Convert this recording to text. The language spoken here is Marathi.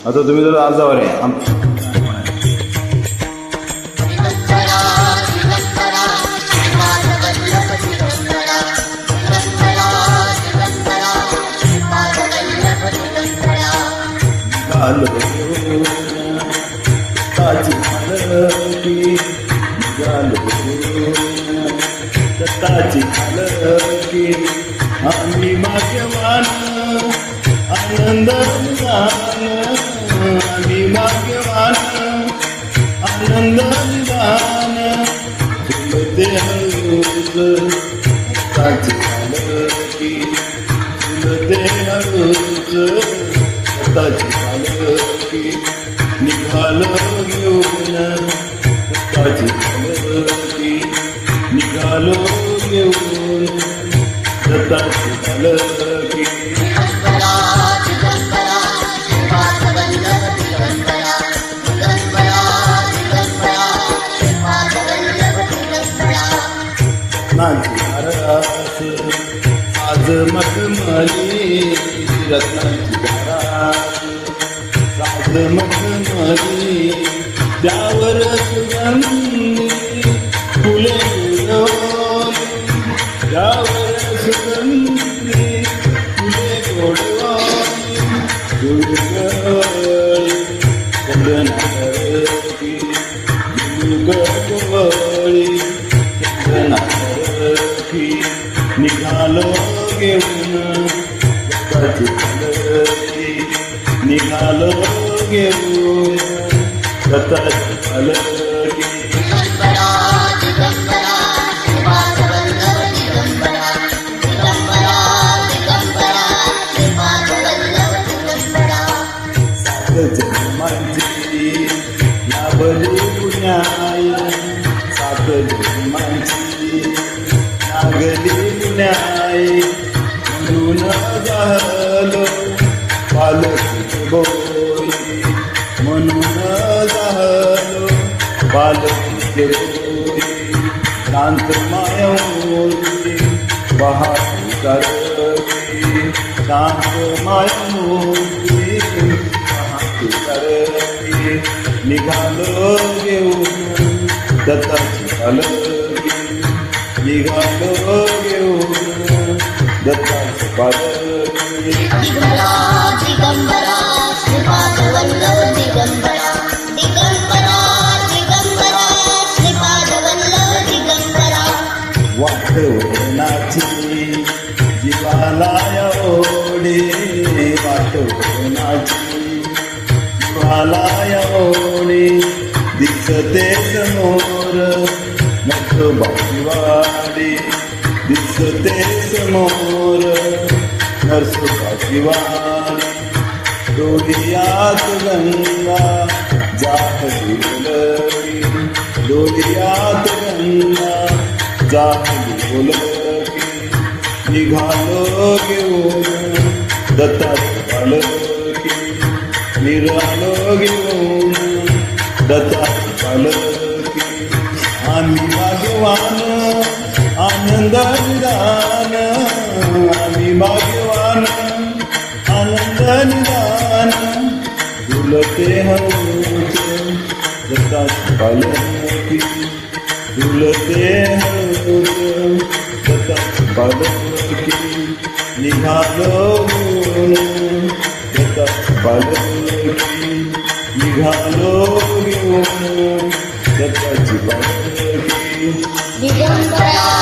आता तुम्ही जर अर्जावर आहे दत्ताची की आम्ही भाग्यवान आनंद निदान आम्ही भाग्यवान आनंद निदान फुलते हळूच दत्ताची की फुलते हळूच दत्ताची की निघालो घेऊन दत्ताची की निघालो घेऊन दत्ताची की आज मखमली रत्नाची घरात साज मखमली त्यावर सुगंधी फुले गोडवली त्यावर सुगंधी फुले गोडवली गुळगळी चंदनाची गुळगळी चंदनाची निघालो घेऊन दत्ताची पालखी निघालो घेऊन दत्ताची पालखी सात जन्मांची लाभली पुण्याई सात जन्मांची लागली न्याय म्हणून झालो पालखी बोली म्हणून झालो पालखी बोली शांत मायमूर्ती बहादूर करती शांत मायमूर्ती बहादूर करती निघालो घेऊन दत्ताची पालखी निघालो घेऊन दत्ताची पालखी दिगंबरा श्रीपाद वल्लभ दिगंबरा दिगंबरा दिगंबरा श्रीपाद वल्लभ दिगंबरा वाटवनाची जीवाला ओढे वाटवनाची जीवाला ओढे दिसते समोर नरसोबाची वाडी दिसते समोर नरसोबाची वाडी डोलियात गंगा जाहली बोलकी डोलियात गंगा जाहली बोलकी निघालो घेऊन दत्ताची पालखी निघालो घेऊन दत्ताची पालखी आम्ही भाग्यवान आनंद निदान आम्ही भाग्यवान आनंद निदान फुलते हळूच दत्ताची पालखी फुलते हळूच दत्ताची पालखी निघालो घेऊन दत्ताची पालखी निघालो घेऊन दत्ताची पालखी दिगंबरा